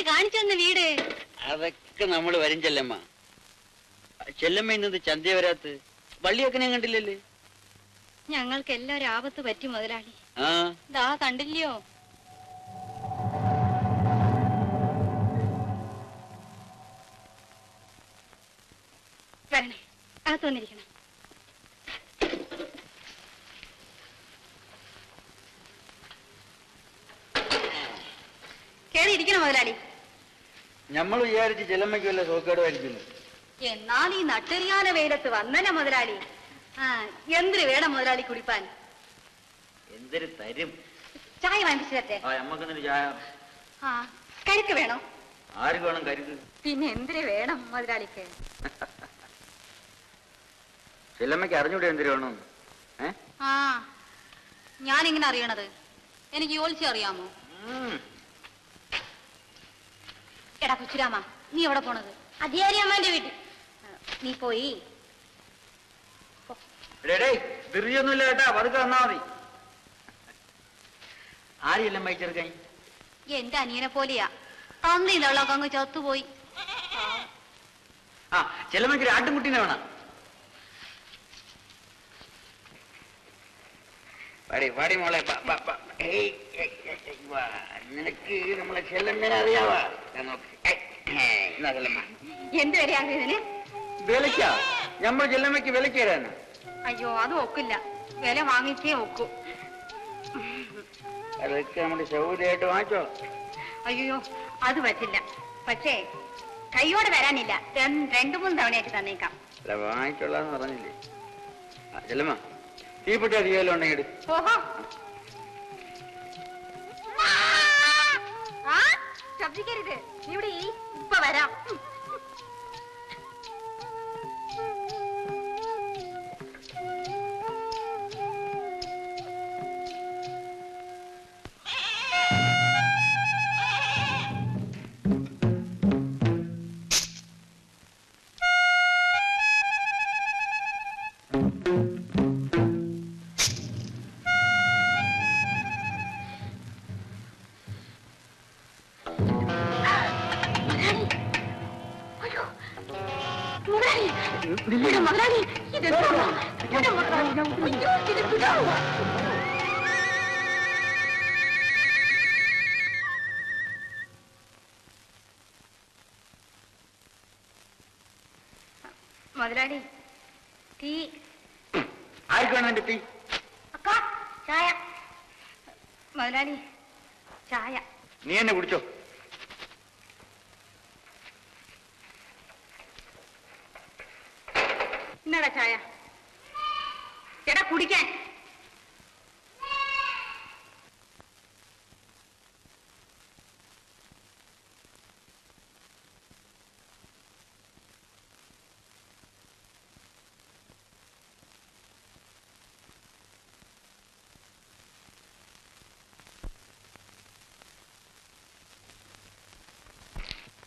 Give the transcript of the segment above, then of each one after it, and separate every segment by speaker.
Speaker 1: മുതലാളി കാണിച്ചു തന്ന വീട്.
Speaker 2: അതൊക്കെ നമ്മൾ വരും ചെല്ലമ്മ. ചെല്ലമ്മ ഇന്നത് ചന്ത വരാത്ത് വള്ളിയൊക്കെ ഞാൻ കണ്ടില്ലല്ലേ.
Speaker 1: ഞങ്ങൾക്ക് എല്ലാരും ആപത്ത് പറ്റി മുതലാളി.
Speaker 2: ആ
Speaker 1: ദാ കണ്ടില്ലയോ. വരണേ, അകത്ത് വന്നിരിക്കണം. കേറി ഇരിക്കണം മുതലാളി.
Speaker 2: നമ്മൾ വിചാരിച്ച് ചെല്ലമ്മയ്ക്ക് വല്ല സോക്കേടുമായിരിക്കുന്നു.
Speaker 1: എന്നാൽ ഈ നട്ടെറിയാന വെയിലത്ത് വന്നനെ മുതലാളി. എന്തിന് വേണം മുതലാളി കുടിപ്പാൻ?
Speaker 2: എന്തൊരു തരും.
Speaker 1: ചായ വാങ്ങിച്ചു തരട്ടെ?
Speaker 2: നമ്മക്കെന്തൊരു ചായ?
Speaker 1: കരുക്ക് വേണോ?
Speaker 2: ആർക്ക് വേണം കരുക്ക്?
Speaker 1: പിന്നെ എന്തിന് വേണം മുതലാളിക്ക്?
Speaker 2: ചെല്ലമ്മയ്ക്ക് അറിഞ്ഞൂടെ എന്തിനു വേണം?
Speaker 1: ഞാനിങ്ങനെ അറിയണത് എനിക്ക് യോലിച്ച് അറിയാമോ? എടാ കൊച്ചുരാമ, നീ എവിടെ പോണത്? അധികാരിയമ്മന്റെ വീട്ടിൽ. നീ പോയി
Speaker 2: ൊന്നുമില്ല കേട്ടാ, പതുക്കെ വന്നാ മതി. ആരെല്ലാം വഹിച്ചെടുക്കാൻ?
Speaker 1: എന്റെ അനിയനെ പോലെയാ. അന്നില്ലൊക്കെ അങ്ങ് ചത്തുപോയി.
Speaker 2: ചെല്ലമ്മയ്ക്ക് ഒരു ആട്ടുംകുട്ടീനെ വേണം. പാടി മോളെ, നിനക്ക് നമ്മളെ ചെല്ലമ്മേനെ അറിയാവാ?
Speaker 1: എന്ത് വരെയാ ഇതിന്?
Speaker 2: വിലക്കാ? നമ്മൾ ചെല്ലമ്മയ്ക്ക് വിലക്ക് തരാന്?
Speaker 1: അയ്യോ, അത് ഒക്കില്ല. വില വാങ്ങിച്ചേ ഒക്കൂ.
Speaker 2: അതൊക്കെ നമ്മുടെ സൗകര്യമായിട്ട് വാങ്ങിച്ചോ.
Speaker 1: അയ്യോ, അത് പറ്റില്ല. പക്ഷേ കൈയോടെ വരാനില്ല. 2-3 തവണയായിട്ട് തന്നേക്കാം.
Speaker 2: അല്ല, വാങ്ങിച്ചോളാന്ന് പറഞ്ഞില്ലേ. ചെല്ലമ്മ, തീപ്പെട്ടി അധികം ഉണ്ടെങ്കിൽ
Speaker 1: ഓഹോ, ശബ്ദിക്കരുത്. ഇവിടെ ഇപ്പൊ വരാം. മുതലാളി, ടീ.
Speaker 2: ആർക്ക് വേണം എന്റെ ടീ?
Speaker 1: അക്കാ, ചായ. മുതലാളി, ചായ.
Speaker 2: നീ എന്നെ കുടിച്ചോ.
Speaker 1: എന്നാടാ ചായ? ചേട്ടാ കുടിക്കാൻ.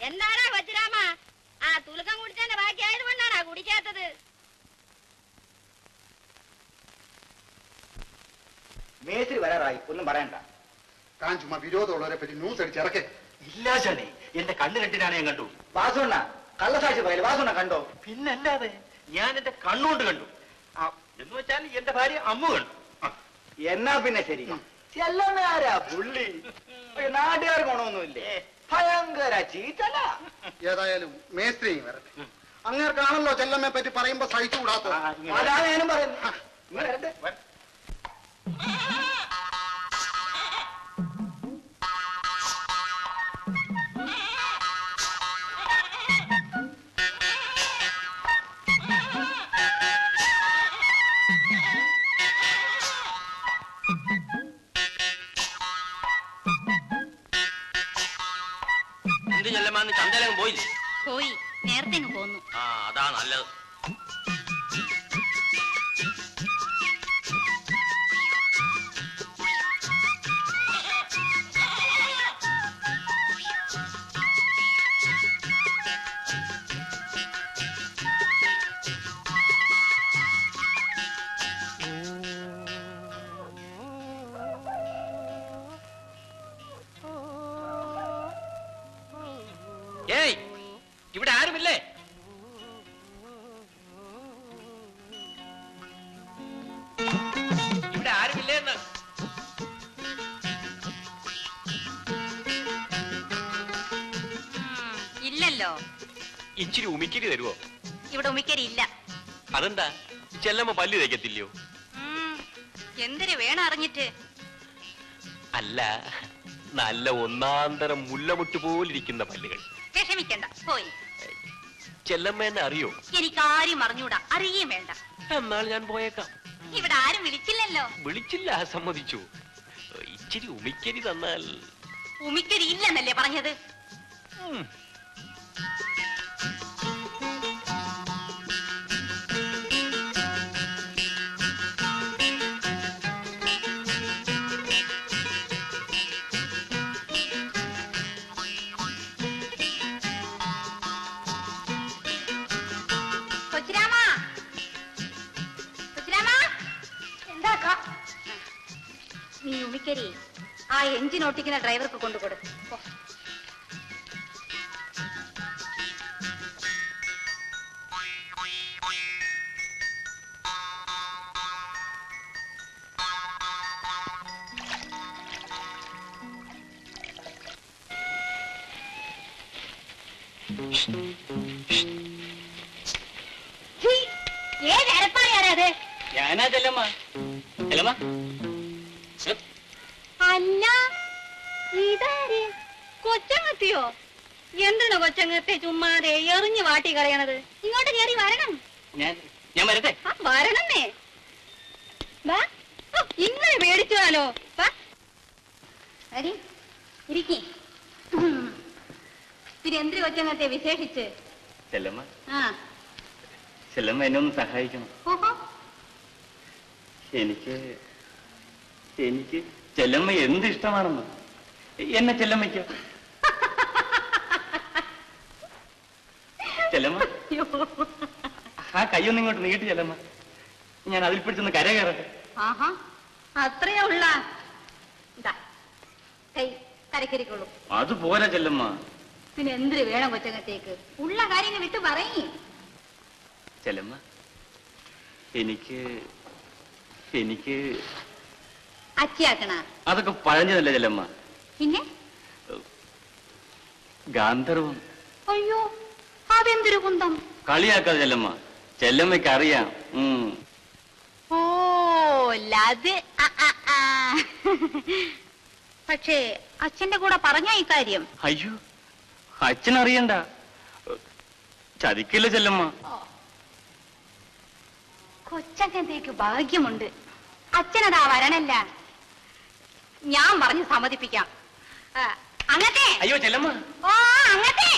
Speaker 1: എന്താടാ വജ്രാമ, തുലുക്കം കുടിച്ചതിന്റെ ബാക്കിയായത് കൊണ്ടാണാ കുടിക്കാത്തത്?
Speaker 3: മേസ്ത്രി വരാറായി, ഒന്നും പറയണ്ട.
Speaker 4: താൻ ചുമ്മാ വിരോധമുള്ളവരെ പറ്റി ന്യൂസ് അടിച്ചിറക്കേ.
Speaker 3: ഇല്ല ശനി, എന്റെ കണ്ണ് കണ്ടിട്ടാണ് ഞാൻ കണ്ടു. വാസുണ്ണ കള്ളസാക്ഷി പറയല്. വാസുണ്ണ കണ്ടോ? പിന്നല്ലാതെ ഞാൻ എന്റെ കണ്ണുകൊണ്ട് കണ്ടു. എന്ന് വെച്ചാൽ എന്റെ ഭാര്യ അമ്മു കണ്ടു. എന്നാ പിന്നെ ശരി. ചെല്ലമ്മയാരാ പുള്ളി? നാട്ടുകാർ ഗുണമൊന്നുമില്ലേ? ഭയങ്കര ചീറ്റല.
Speaker 4: ഏതായാലും മേസ്ത്രി വരട്ടെ. അങ്ങേർക്കാണല്ലോ ചെല്ലമ്മയെ പറ്റി പറയുമ്പോ സഹിച്ചുകൂടാത്ത.
Speaker 3: അതാ ഞാനും പറയുന്നത്.
Speaker 2: എന്ത് ചെല്ലമാന്ന് ചന്തയിലങ്ങ് പോയില്ലേ?
Speaker 1: പോയി, നേരത്തെ പോന്നു.
Speaker 2: അതാ നല്ലത്.
Speaker 5: ഇച്ചിരി ഉമിക്കരി തരുവോ?
Speaker 1: ഇവിടെ ഉമിക്കരി ഇല്ല.
Speaker 5: അതെന്താ? ചെല്ലമ്മ പല്ല് തേക്കത്തില്ലയോ?
Speaker 1: എന്തിനു വേണം അറിഞ്ഞിട്ട്?
Speaker 5: അല്ല, നല്ല ഒന്നാന്തരം മുല്ലമുട്ട് പോലിരിക്കുന്ന പല്ലുകൾ.
Speaker 1: വിഷമിക്കണ്ട, പോയി.
Speaker 5: ചെല്ലമ്മ എന്നെ അറിയോ?
Speaker 1: എനിക്കാരും അറിഞ്ഞൂടാ, അറിയുകയും വേണ്ട.
Speaker 5: എന്നാൽ ഞാൻ പോയേക്കാം.
Speaker 1: ഇവിടെ ആരും വിളിച്ചില്ലല്ലോ.
Speaker 5: വിളിച്ചില്ല, സമ്മതിച്ചു. ഇച്ചിരി ഉമിക്കരി തന്നാൽ.
Speaker 1: ഉമിക്കരി ഇല്ലെന്നല്ലേ പറഞ്ഞത്? നീ ഉമിക്കരി ആ എഞ്ചിൻ ഓട്ടിക്കുന്ന ഡ്രൈവർക്ക് കൊണ്ടുകൊടു. ഏതരപ്പായാരത്?
Speaker 2: ഞാനാ ചെല്ലമ്മ. ചെല്ലമ്മ,
Speaker 1: അല്ല, ഇതാര്? കൊച്ചങ്ങത്തിയോ? എന്താണ് കൊച്ചങ്ങത്തെ ചുമ്മാതെ എറിഞ്ഞു വാട്ടി കളയണത്? ഇങ്ങോട്ട് കയറി വരണം.
Speaker 2: ഞാൻ വരട്ടെ?
Speaker 1: വരണന്നേ. ഇങ്ങനെ പേടിച്ചാലോ? ഇരിക്കി. പിന്നെ എന്തിനു കൊച്ചങ്ങത്തെ വിശേഷിച്ച്?
Speaker 3: ചെല്ലമ്മ,
Speaker 1: ആ,
Speaker 3: ചെല്ലമ്മ എന്നെ ഒന്ന് സഹായിക്കണം.
Speaker 1: ഓഹോ,
Speaker 3: എനിക്ക് ചെല്ലമ്മ എന്ത് ഇഷ്ടമാണെന്ന് എന്നെ ചെല്ലമ്മയ്ക്ക്. ചെല്ലമ്മ, ആ കൈയൊന്നും ഇങ്ങോട്ട് നീട്ടി ചെല്ലമ്മ. ഞാൻ അതിൽ പിടിച്ചൊന്ന് കര കയറട്ടെ.
Speaker 1: ആഹാ, അത്രയാ ഉള്ള. കൈ കരക്കരിക്കുള്ളൂ.
Speaker 3: അതുപോലെ ചെല്ലമ്മ.
Speaker 1: പിന്നെ എന്തിനു വേണം കൊച്ചങ്ങത്തേക്ക്? ഉള്ള കാര്യങ്ങൾ വിട്ട് പറയേ.
Speaker 3: ചെല്ലമ്മ, എനിക്ക്
Speaker 1: അച്ചിയാക്കണ?
Speaker 3: അതൊക്കെ പഴഞ്ഞതല്ലേ ചെല്ലമ്മ.
Speaker 1: പിന്നെ
Speaker 3: ഗാന്ധർവം.
Speaker 1: അയ്യോ, അതെന്തൊരു കുന്തം.
Speaker 3: കളിയാക്കാതെ ചെല്ലമ്മ, ചെല്ലമ്മയ്ക്ക് അറിയാം.
Speaker 1: ഓ, അത് പക്ഷേ അച്ഛന്റെ കൂടെ പറഞ്ഞ ഈ കാര്യം?
Speaker 3: അയ്യോ, അച്ഛനറിയണ്ട. ചതിക്കില്ല ചെല്ലമ്മ.
Speaker 1: കൊച്ചങ്ങത്തേക്ക് ഭാഗ്യമുണ്ട്. അച്ഛനതാ വരണല്ല. ഞാൻ പറഞ്ഞു സമ്മതിപ്പിക്കാം. അങ്ങത്തെ.
Speaker 3: അയ്യോ ചെല്ലമ്മ.
Speaker 1: ഓ, അങ്ങത്തെ.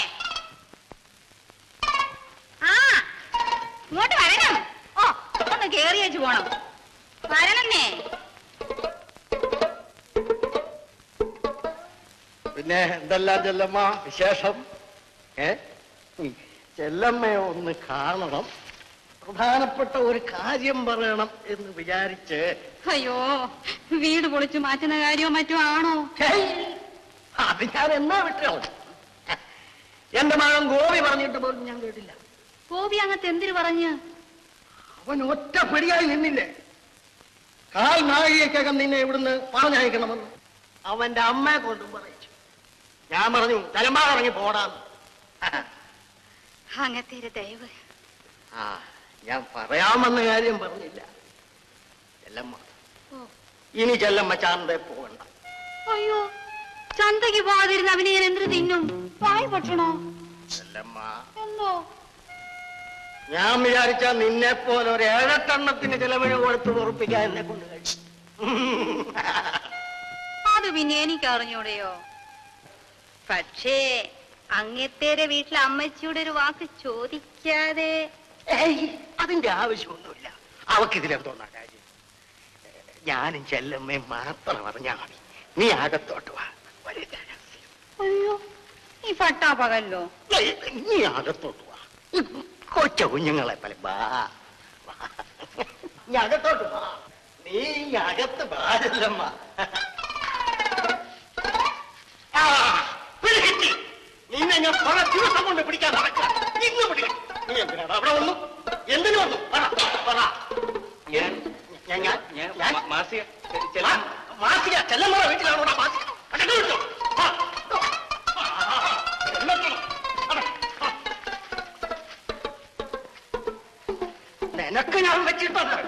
Speaker 1: ആ, ഇങ്ങോട്ട് വരണം. ഓ, ഒന്ന് കേറി വെച്ച് പോണം. വരണന്നേ.
Speaker 4: പിന്നെ എന്തെല്ലാം ചെല്ലമ്മ വിശേഷം? ചെല്ലമ്മയെ ഒന്ന് കാണണം, പ്രധാനപ്പെട്ട ഒരു കാര്യം പറയണം എന്ന് വിചാരിച്ച്.
Speaker 1: അയ്യോ, വീട് പൊളിച്ചു മാറ്റുന്ന കാര്യമോ മറ്റോ ആണോ?
Speaker 4: അത് ഞാൻ എന്നാ വിട്ടോ? എന്റെ മകൻ ഗോപി പറഞ്ഞിട്ട് പോലും ഞാൻ കേട്ടില്ല.
Speaker 1: ഗോപി അങ്ങത്തെ എന്തിനു പറഞ്ഞ്?
Speaker 4: അവൻ ഒറ്റ പിടിയായി നിന്നില്ലേ? കാൽ നാഴികക്കകം നിന്നെ ഇവിടുന്ന് പറഞ്ഞയക്കണമെന്ന് അവന്റെ അമ്മയെ കൊണ്ടും പറയിച്ചു. ഞാൻ പറഞ്ഞു തലമാ ഇറങ്ങി പോടാന്ന്.
Speaker 1: അങ്ങത്തെ ദയവ്.
Speaker 4: ഞാൻ പറയാമെന്ന കാര്യം പറഞ്ഞില്ല. ചെല്ലമ്മ, ഇനി ചെല്ലമ്മ ചന്തയെ പോകണ്ട.
Speaker 1: അയ്യോ, ചന്തയ്ക്ക് പോകാതിരുന്ന അവനെ ഞാൻ എന്തിനു തിന്നും? വായി ഭക്ഷണോ?
Speaker 4: ചെല്ലമ്മ,
Speaker 1: എന്തോ?
Speaker 4: ഞാൻ വിചാരിച്ച നിന്നെ പോലെ ഒരു 7-8 എണ്ണത്തിന് ചെലവിന് കൊടുത്ത് ഉറപ്പിക്കാൻ എന്നെ കൊണ്ട് കഴിയും.
Speaker 1: അത് പിന്നെ എനിക്ക് അറിഞ്ഞൂടെയോ? പക്ഷേ അങ്ങത്തേരെ വീട്ടിലെ അമ്മച്ചിയുടെ ഒരു വാക്ക് ചോദിക്കാതെ.
Speaker 4: അതിന്റെ ആവശ്യമൊന്നുമില്ല. അവക്കിതിലെന്തോന്നാ കാര്യം? ഞാനും ചെല്ലമ്മയും മാത്രം അറിഞ്ഞാ മതി. നീ അകത്തോട്ട് വാ.
Speaker 1: അയ്യോ, ഈ പട്ടാപ്പകല്ലോ.
Speaker 4: നീ അകത്തോട്ട് വാ. കൊച്ച കുഞ്ഞുങ്ങളെ പോലെ വാ. നീ അകത്തോട്ട് വാ. നീ അകത്ത് വാരല്ലമ്മ. പിടികിട്ടി. നിന്നെ ഞാൻ പല ദിവസം കൊണ്ട് പിടിക്കാൻ നടക്കാം. ഇന്ന് പിടിക്കും. നീ എന്തിനാണ് അവിടെ വന്നു? എന്തിനു വന്നു? മാസിക ചെല്ലമ്മ വീട്ടിലാണോടാ മാസിക? നിനക്ക് ഞാൻ വെച്ചിട്ടുണ്ട്